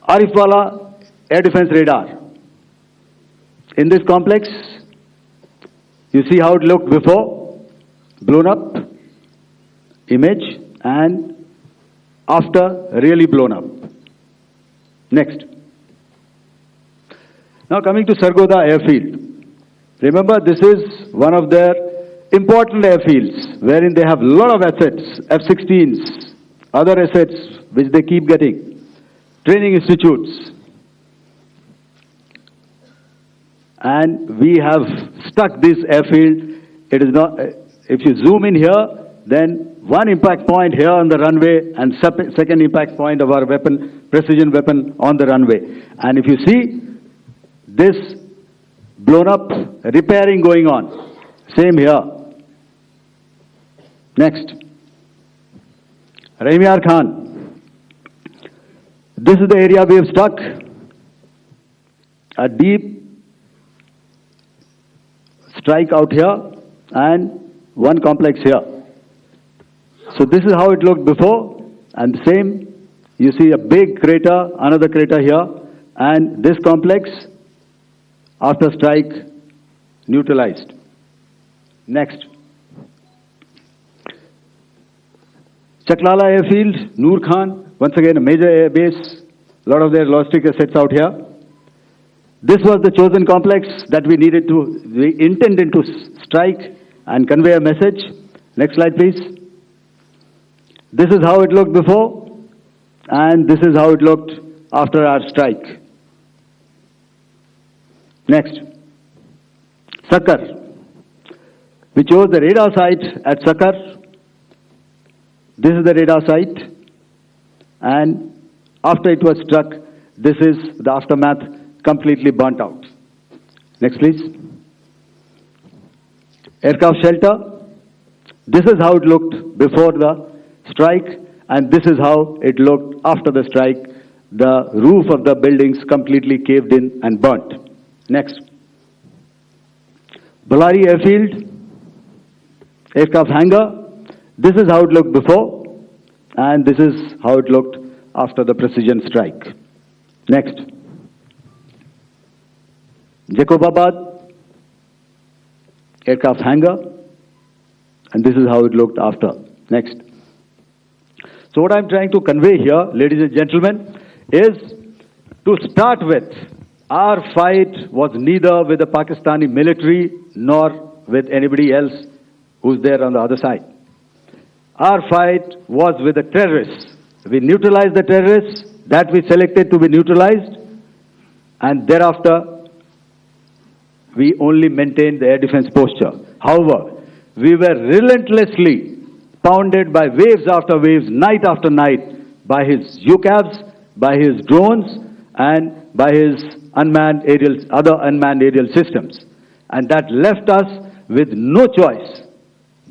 Arifwala air defense radar. In this complex, you see how it looked before, blown up, image, and after, really blown up. Next. Now coming to Sargodha airfield. Remember, this is one of their important airfields, wherein they have a lot of assets, F-16s, other assets which they keep getting, training institutes. And we have stuck this airfield. It is not, if you zoom in here, then one impact point here on the runway and second impact point of our weapon, precision weapon on the runway. And if you see this blown up repairing going on, same here. Next. Raimiar Khan. This is the area we have struck. A deep strike out here and one complex here. So this is how it looked before, and the same, you see a big crater, another crater here, and this complex, after strike, neutralized. Next. Chaklala airfield, Noor Khan, once again a major air base, a lot of their logistic assets out here. This was the chosen complex that we intended to strike and convey a message. Next slide, please. This is how it looked before, and this is how it looked after our strike. Next. Sakar. We chose the radar site at Sakar. This is the radar site, and after it was struck, this is the aftermath, completely burnt out. Next, please. Aircraft shelter. This is how it looked before the strike, and this is how it looked after the strike. The roof of the buildings completely caved in and burnt. Next. Ballari airfield, aircraft hangar. This is how it looked before, and this is how it looked after the precision strike. Next. Jacobabad, aircraft hangar, and this is how it looked after. Next. So what I'm trying to convey here, ladies and gentlemen, is to start with, our fight was neither with the Pakistani military nor with anybody else who's there on the other side. Our fight was with the terrorists. We neutralized the terrorists that we selected to be neutralized, and thereafter we only maintained the air defense posture. However, we were relentlessly pounded by waves after waves, night after night, by his UCAVs, by his drones, and by his other unmanned aerial systems. And that left us with no choice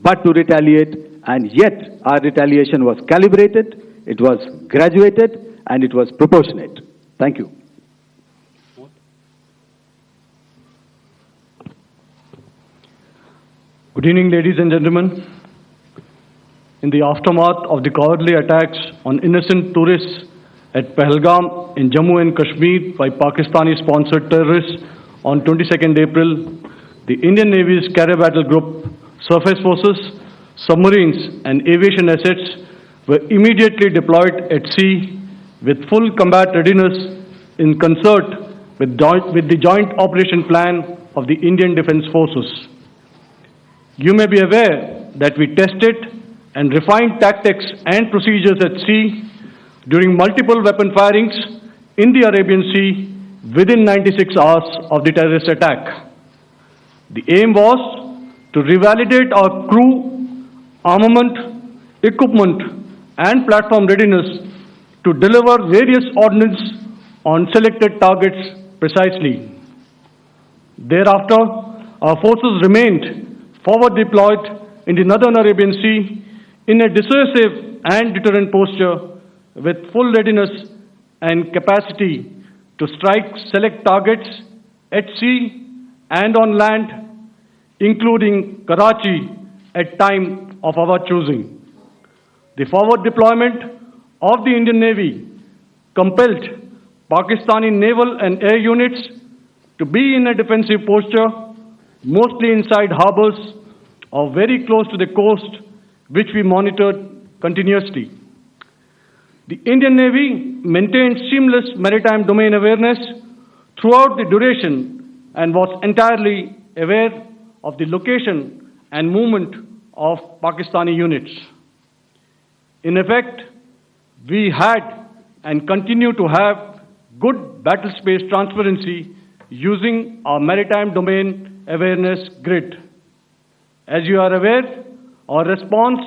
but to retaliate, and yet our retaliation was calibrated, it was graduated, and it was proportionate. Thank you. Good evening, ladies and gentlemen. In the aftermath of the cowardly attacks on innocent tourists at Pahalgam in Jammu and Kashmir by Pakistani-sponsored terrorists on 22nd April, the Indian Navy's Carrier Battle Group, surface forces, submarines and aviation assets were immediately deployed at sea with full combat readiness in concert with the joint operation plan of the Indian Defence Forces. You may be aware that we tested and refined tactics and procedures at sea during multiple weapon firings in the Arabian Sea within 96 hours of the terrorist attack. The aim was to revalidate our crew, armament, equipment and platform readiness to deliver various ordnance on selected targets precisely. Thereafter, our forces remained forward deployed in the Northern Arabian Sea in a dissuasive and deterrent posture with full readiness and capacity to strike select targets at sea and on land, including Karachi at time of our choosing. The forward deployment of the Indian Navy compelled Pakistani naval and air units to be in a defensive posture, mostly inside harbors or very close to the coast, which we monitored continuously. The Indian Navy maintained seamless maritime domain awareness throughout the duration and was entirely aware of the location and movement of Pakistani units. In effect, we had and continue to have good battle space transparency using our maritime domain awareness grid. As you are aware, our response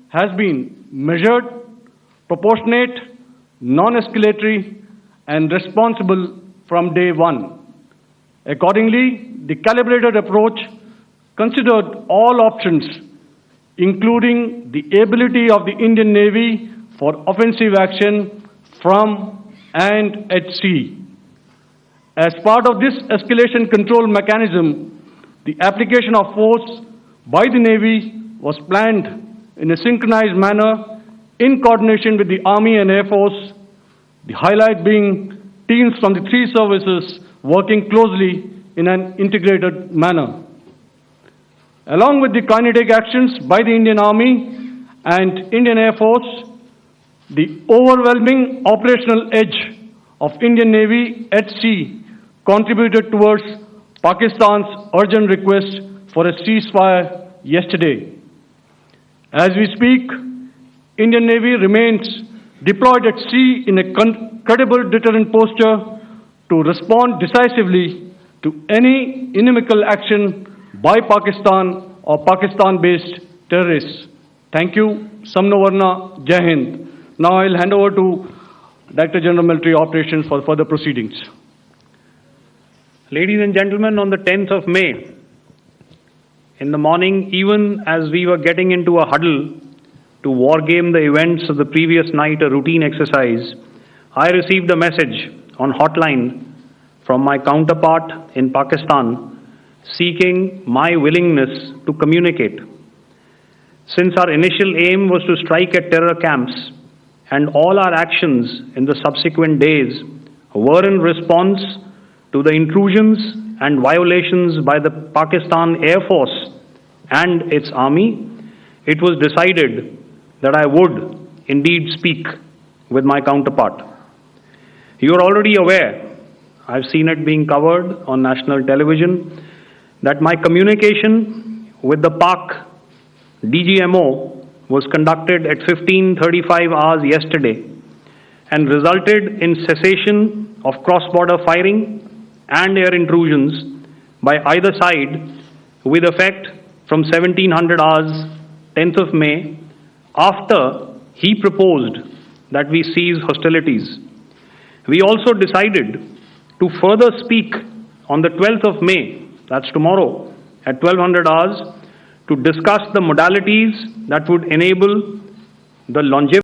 has been measured, proportionate, non-escalatory, and responsible from day one. Accordingly, the calibrated approach considered all options, including the ability of the Indian Navy for offensive action from and at sea. As part of this escalation control mechanism, the application of force by the Navy was planned in a synchronized manner in coordination with the Army and Air Force, the highlight being teams from the three services working closely in an integrated manner. Along with the kinetic actions by the Indian Army and Indian Air Force, the overwhelming operational edge of Indian Navy at sea contributed towards Pakistan's urgent request for a ceasefire yesterday. As we speak, Indian Navy remains deployed at sea in a credible deterrent posture to respond decisively to any inimical action by Pakistan or Pakistan-based terrorists. Thank you. Samno Varna, Jai Hind. Now I'll hand over to Director General Military Operations for further proceedings. Ladies and gentlemen, on the 10th of May, in the morning, even as we were getting into a huddle to wargame the events of the previous night, a routine exercise, I received a message on hotline from my counterpart in Pakistan seeking my willingness to communicate. Since our initial aim was to strike at terror camps and all our actions in the subsequent days were in response to the intrusions and violations by the Pakistan Air Force and its army, it was decided that I would indeed speak with my counterpart. You are already aware, I've seen it being covered on national television, that my communication with the Pak DGMO was conducted at 15:35 hours yesterday and resulted in cessation of cross-border firing and air intrusions by either side with effect from 1700 hours 10th of May after he proposed that we cease hostilities. We also decided to further speak on the 12th of May, that's tomorrow, at 1200 hours, to discuss the modalities that would enable the longevity